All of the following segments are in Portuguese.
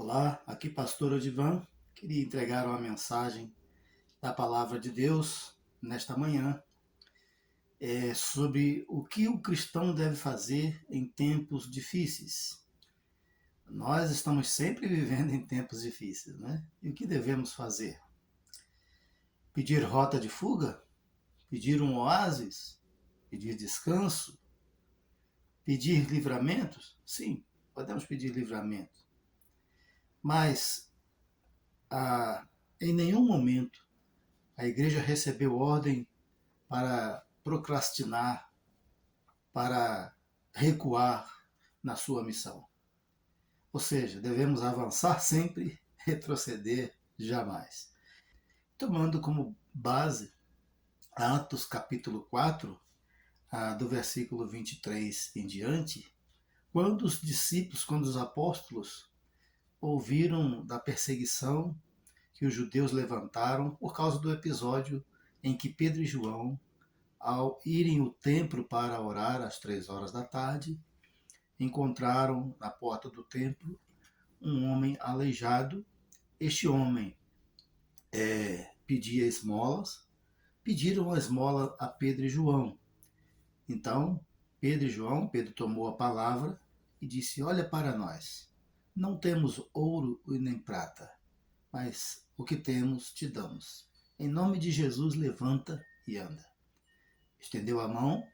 Olá, aqui Pastor Odivan. Queria entregar uma mensagem da Palavra de Deus nesta manhã sobre o que o cristão deve fazer em tempos difíceis. Nós estamos sempre vivendo em tempos difíceis, né? E o que devemos fazer? Pedir rota de fuga? Pedir um oásis? Pedir descanso? Pedir livramentos? Sim, podemos pedir livramento. Mas em nenhum momento a igreja recebeu ordem para procrastinar, para recuar na sua missão. Ou seja, devemos avançar sempre, retroceder jamais. Tomando como base Atos capítulo 4, do versículo 23 em diante, quando os apóstolos ouviram da perseguição que os judeus levantaram por causa do episódio em que Pedro e João, ao irem ao templo para orar às 3 horas da tarde, encontraram na porta do templo um homem aleijado. Este homem pedia esmolas, pediram a esmola a Pedro e João. Então, Pedro tomou a palavra e disse: olha para nós, não temos ouro e nem prata, mas o que temos te damos. Em nome de Jesus, levanta e anda. Estendeu a mão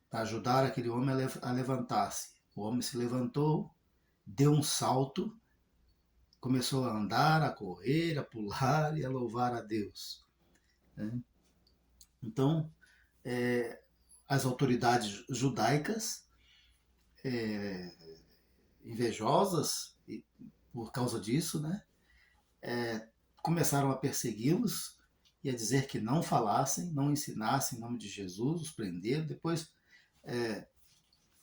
para ajudar aquele homem a levantar-se. O homem se levantou, deu um salto, começou a andar, a correr, a pular e a louvar a Deus. Então, as autoridades judaicas, invejosas por causa disso, começaram a persegui-los e a dizer que não falassem, não ensinassem em nome de Jesus, os prenderam. Depois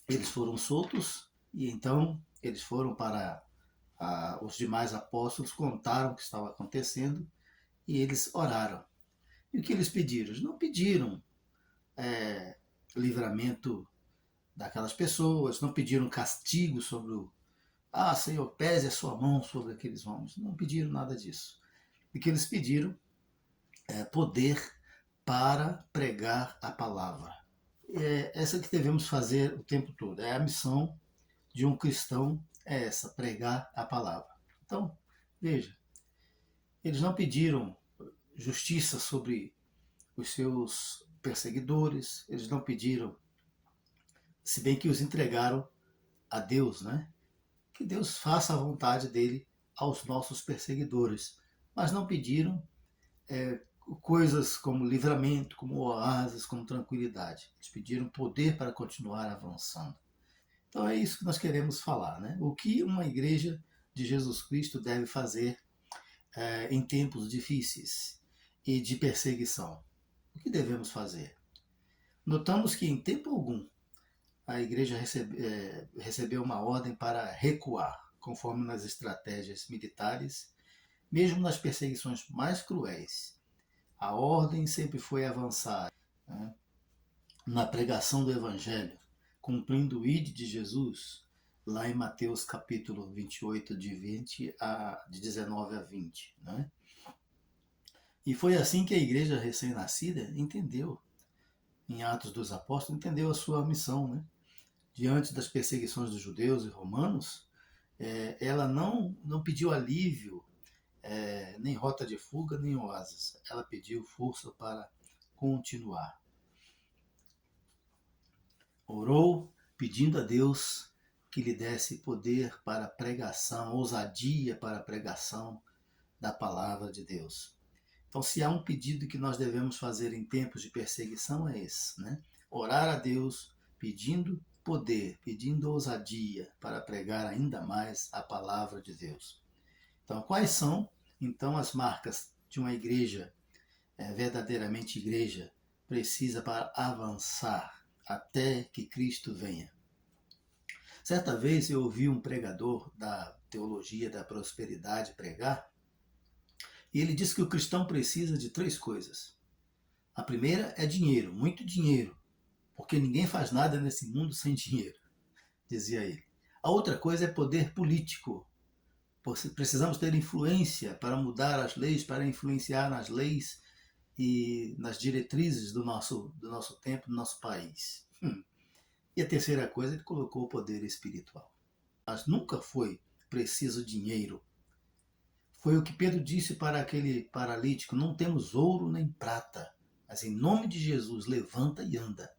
eles foram soltos e então eles foram para os demais apóstolos, contaram o que estava acontecendo e eles oraram. E o que eles pediram? Eles não pediram livramento daquelas pessoas, não pediram castigo sobre Senhor, pese a sua mão sobre aqueles homens. Não pediram nada disso. O que eles pediram poder para pregar a palavra. Essa que devemos fazer o tempo todo. A missão de um cristão é essa, pregar a palavra. Então, veja, eles não pediram justiça sobre os seus perseguidores, eles não pediram, se bem que os entregaram a Deus, que Deus faça a vontade dele aos nossos perseguidores, mas não pediram coisas como livramento, como oásis, como tranquilidade. Eles pediram poder para continuar avançando. Então é isso que nós queremos falar, O que uma igreja de Jesus Cristo deve fazer em tempos difíceis e de perseguição? O que devemos fazer? Notamos que em tempo algum a igreja recebeu uma ordem para recuar, conforme nas estratégias militares, mesmo nas perseguições mais cruéis. A ordem sempre foi avançar na pregação do Evangelho, cumprindo o ide de Jesus, lá em Mateus capítulo 28, de 19 a 20. E foi assim que a igreja recém-nascida entendeu, em Atos dos Apóstolos, entendeu a sua missão. Diante das perseguições dos judeus e romanos, ela não pediu alívio, nem rota de fuga, nem oásis. Ela pediu força para continuar. Orou pedindo a Deus que lhe desse poder para a pregação, ousadia para a pregação da palavra de Deus. Então, se há um pedido que nós devemos fazer em tempos de perseguição, é esse, Orar a Deus pedindo poder, pedindo ousadia para pregar ainda mais a palavra de Deus. Então, quais são, então, as marcas de uma igreja, verdadeiramente igreja, precisa para avançar até que Cristo venha? Certa vez eu ouvi um pregador da teologia da prosperidade pregar, e ele disse que o cristão precisa de 3 coisas. A primeira é dinheiro, muito dinheiro, porque ninguém faz nada nesse mundo sem dinheiro, dizia ele. A outra coisa é poder político, Precisamos ter influência para mudar as leis, para influenciar nas leis e nas diretrizes do nosso tempo, do nosso país. E a terceira coisa, ele colocou o poder espiritual. Mas nunca foi preciso dinheiro. Foi o que Pedro disse para aquele paralítico: não temos ouro nem prata, mas em nome de Jesus, levanta e anda.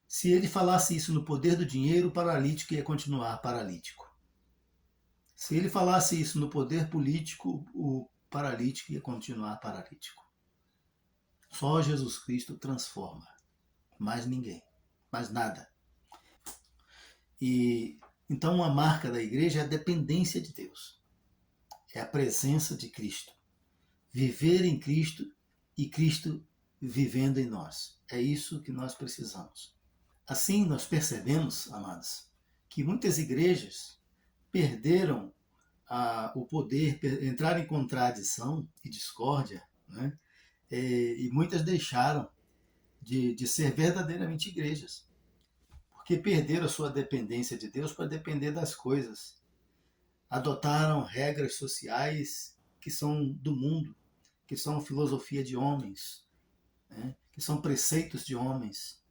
Se ele falasse isso no poder do dinheiro, o paralítico ia continuar paralítico. Se ele falasse isso no poder político, o paralítico ia continuar paralítico. Só Jesus Cristo transforma. Mais ninguém. Mais nada. E então a marca da igreja é a dependência de Deus. É a presença de Cristo. Viver em Cristo e Cristo vivendo em nós. É isso que nós precisamos. Assim nós percebemos, amados, que muitas igrejas perderam o poder, entraram em contradição e discórdia, né? E muitas deixaram de ser verdadeiramente igrejas, porque perderam a sua dependência de Deus para depender das coisas. Adotaram regras sociais que são do mundo, que são filosofia de homens, né? Que são preceitos de homens,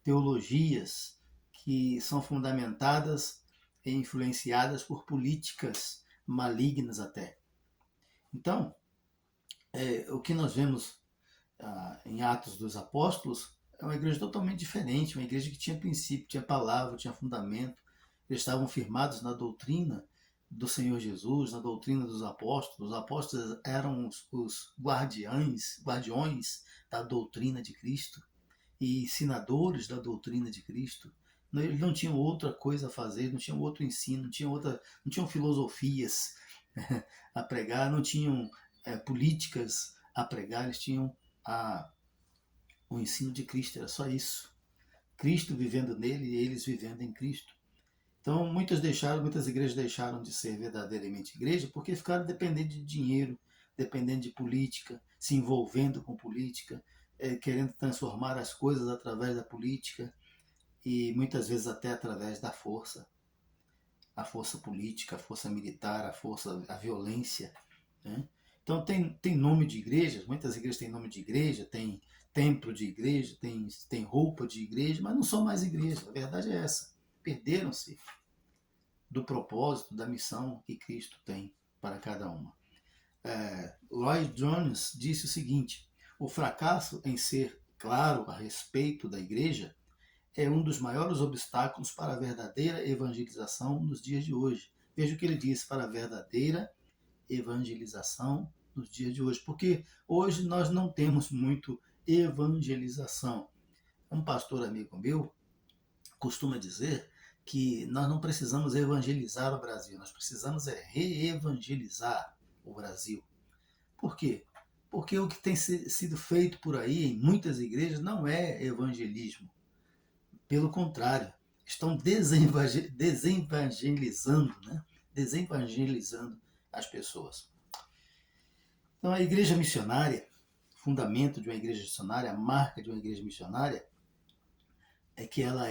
teologias que são fundamentadas e influenciadas por políticas malignas até. Então, o que nós vemos em Atos dos Apóstolos é uma igreja totalmente diferente, uma igreja que tinha princípio, tinha palavra, tinha fundamento, eles estavam firmados na doutrina do Senhor Jesus, na doutrina dos apóstolos. Os apóstolos eram os guardiões da doutrina de Cristo e ensinadores da doutrina de Cristo. Eles não tinham outra coisa a fazer, não tinham outro ensino, não tinham filosofias a pregar, não tinham políticas a pregar, eles tinham o ensino de Cristo, era só isso. Cristo vivendo nele e eles vivendo em Cristo. Então muitas igrejas deixaram de ser verdadeiramente igreja porque ficaram dependendo de dinheiro, dependendo de política, se envolvendo com política, querendo transformar as coisas através da política e muitas vezes até através da força. A força política, a força militar, a violência, né? Então tem nome de igrejas, muitas igrejas têm nome de igreja, tem templo de igreja, tem roupa de igreja, mas não são mais igrejas. A verdade é essa. Perderam-se do propósito, da missão que Cristo tem para cada uma. Lloyd Jones disse o seguinte: o fracasso em ser claro a respeito da igreja é um dos maiores obstáculos para a verdadeira evangelização nos dias de hoje. Veja o que ele disse: para a verdadeira evangelização nos dias de hoje, porque hoje nós não temos muito evangelização. Um pastor amigo meu costuma dizer que nós não precisamos evangelizar o Brasil, nós precisamos reevangelizar o Brasil. Por quê? Porque o que tem sido feito por aí em muitas igrejas não é evangelismo. Pelo contrário, estão desevangelizando, né? Desevangelizando as pessoas. Então a igreja missionária, fundamento de uma igreja missionária, a marca de uma igreja missionária é que ela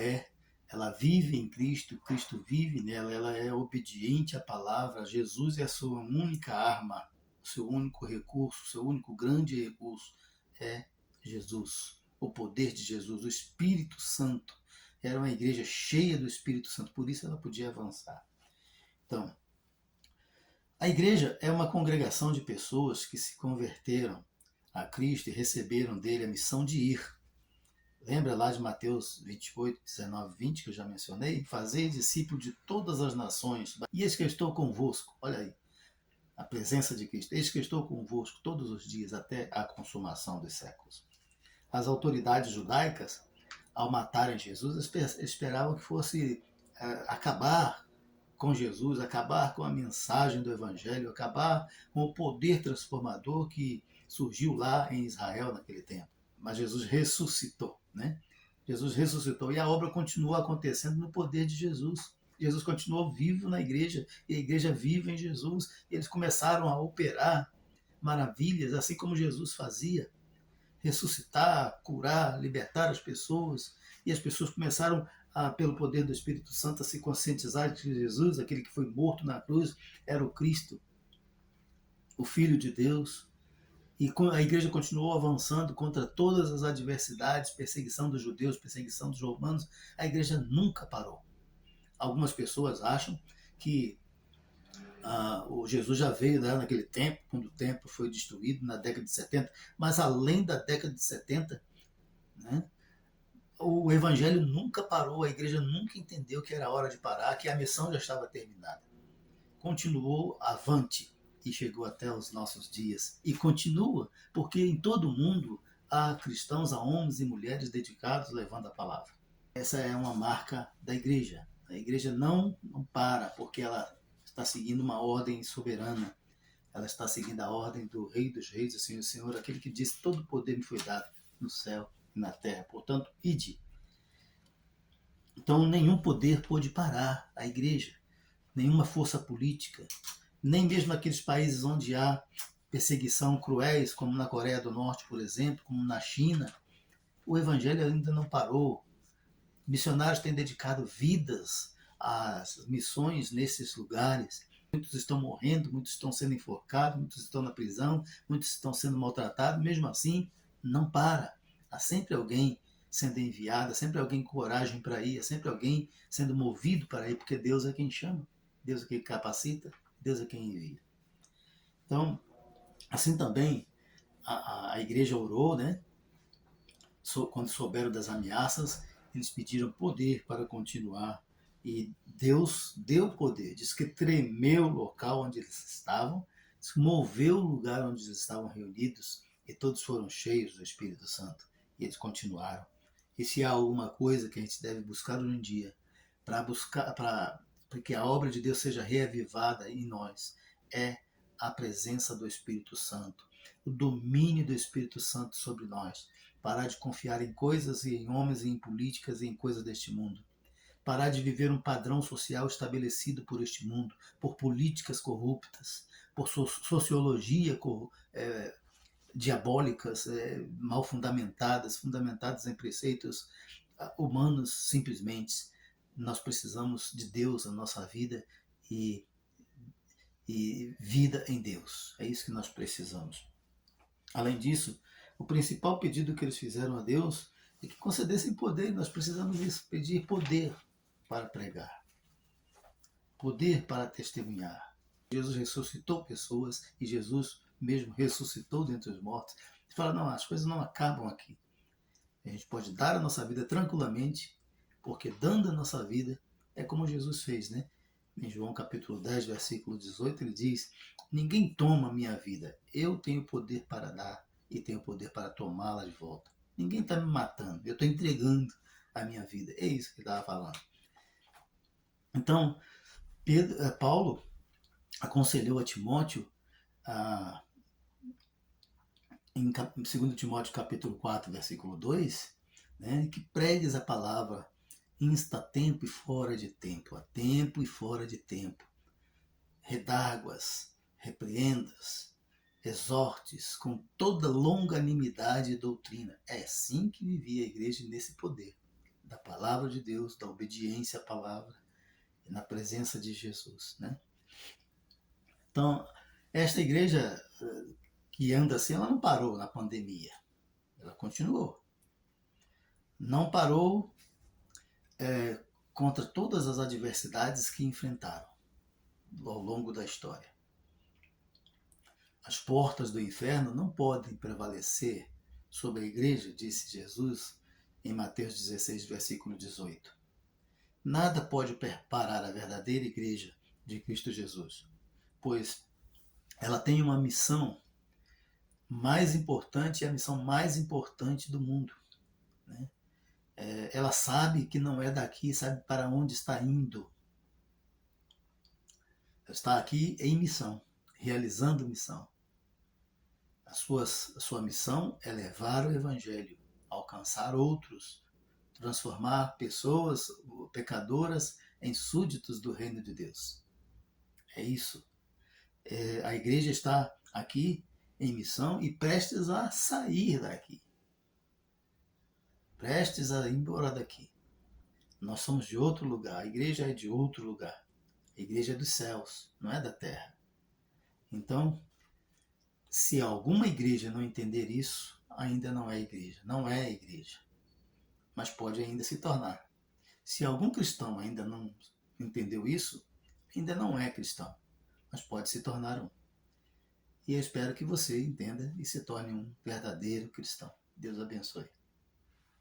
vive em Cristo, Cristo vive nela, ela é obediente à palavra, Jesus é a sua única arma, o seu único recurso, o seu único grande recurso é Jesus, o poder de Jesus, o Espírito Santo. Era uma igreja cheia do Espírito Santo, por isso ela podia avançar. Então, a igreja é uma congregação de pessoas que se converteram a Cristo e receberam dele a missão de ir. Lembra lá de Mateus 28, 19, 20, que eu já mencionei? Fazei discípulo de todas as nações. E eis que eu estou convosco. Olha aí, a presença de Cristo. Eis que eu estou convosco todos os dias, até a consumação dos séculos. As autoridades judaicas, ao matarem Jesus, esperavam que fosse acabar com Jesus, acabar com a mensagem do Evangelho, acabar com o poder transformador que surgiu lá em Israel naquele tempo. Mas Jesus ressuscitou, né? Jesus ressuscitou e a obra continuou acontecendo no poder de Jesus. Jesus continuou vivo na igreja e a igreja viva em Jesus. E eles começaram a operar maravilhas, assim como Jesus fazia. Ressuscitar, curar, libertar as pessoas. E as pessoas começaram pelo poder do Espírito Santo, a se conscientizar de que Jesus, aquele que foi morto na cruz, era o Cristo, o Filho de Deus. E a igreja continuou avançando contra todas as adversidades, perseguição dos judeus, perseguição dos romanos. A igreja nunca parou. Algumas pessoas acham que o Jesus já veio, né, naquele tempo, quando o templo foi destruído, na década de 70, mas além da década de 70, né, o evangelho nunca parou, a igreja nunca entendeu que era hora de parar, que a missão já estava terminada. Continuou avante e chegou até os nossos dias. E continua, porque em todo o mundo há cristãos, há homens e mulheres dedicados levando a palavra. Essa é uma marca da igreja. A igreja não para, porque ela está seguindo uma ordem soberana. Ela está seguindo a ordem do Rei dos Reis, o Senhor, Senhor, aquele que disse: todo poder me foi dado no céu e na terra. Portanto, ide. Então, nenhum poder pôde parar a igreja, nenhuma força política, nem mesmo aqueles países onde há perseguição cruéis, como na Coreia do Norte, por exemplo, como na China. O evangelho ainda não parou. Missionários têm dedicado vidas às missões nesses lugares. Muitos estão morrendo, muitos estão sendo enforcados, muitos estão na prisão, muitos estão sendo maltratados. Mesmo assim, não para. Há sempre alguém sendo enviado, há sempre alguém com coragem para ir, há sempre alguém sendo movido para ir, porque Deus é quem chama, Deus é quem capacita, Deus é quem envia. Então, assim também, a igreja orou, né? Quando souberam das ameaças, eles pediram poder para continuar. E Deus deu poder. Diz que tremeu o local onde eles estavam, moveu o lugar onde eles estavam reunidos, e todos foram cheios do Espírito Santo. E eles continuaram. E se há alguma coisa que a gente deve buscar hoje em dia, para que a obra de Deus seja reavivada em nós, é a presença do Espírito Santo, o domínio do Espírito Santo sobre nós. Parar de confiar em coisas e em homens e em políticas e em coisas deste mundo. Parar de viver um padrão social estabelecido por este mundo, por políticas corruptas, por sociologia diabólicas, mal fundamentadas em preceitos humanos simplesmente. Nós precisamos de Deus na nossa vida e vida em Deus. É isso que nós precisamos. Além disso, o principal pedido que eles fizeram a Deus é que concedessem poder. Nós precisamos disso, pedir poder para pregar, poder para testemunhar. Jesus ressuscitou pessoas e Jesus mesmo ressuscitou dentre os mortos. E fala: não, as coisas não acabam aqui. A gente pode dar a nossa vida tranquilamente, porque dando a nossa vida é como Jesus fez, né? Em João capítulo 10, versículo 18, ele diz: ninguém toma a minha vida, eu tenho poder para dar e tenho poder para tomá-la de volta. Ninguém está me matando, eu estou entregando a minha vida. É isso que ele estava falando. Então, Paulo aconselhou a Timóteo, em 2 Timóteo capítulo 4, versículo 2, né, que pregues a palavra insta tempo e fora de tempo, a tempo e fora de tempo. Redarguas, repreendas, exortes com toda longanimidade e doutrina. É assim que vivia a igreja, nesse poder da palavra de Deus, da obediência à palavra e na presença de Jesus, né? Então, esta igreja que anda assim, ela não parou na pandemia, ela continuou. Não parou contra todas as adversidades que enfrentaram ao longo da história. As portas do inferno não podem prevalecer sobre a igreja, disse Jesus em Mateus 16, versículo 18. Nada pode parar a verdadeira igreja de Cristo Jesus, pois ela tem uma missão mais importante, a missão mais importante do mundo, né? Ela sabe que não é daqui, sabe para onde está indo. Ela está aqui em missão, realizando missão. A sua missão é levar o evangelho, alcançar outros, transformar pessoas pecadoras em súditos do reino de Deus. É isso. A igreja está aqui em missão e prestes a sair daqui. Prestes a ir embora daqui. Nós somos de outro lugar, a igreja é de outro lugar. A igreja é dos céus, não é da terra. Então, se alguma igreja não entender isso, ainda não é igreja. Não é igreja, mas pode ainda se tornar. Se algum cristão ainda não entendeu isso, ainda não é cristão, mas pode se tornar um. E eu espero que você entenda e se torne um verdadeiro cristão. Deus abençoe.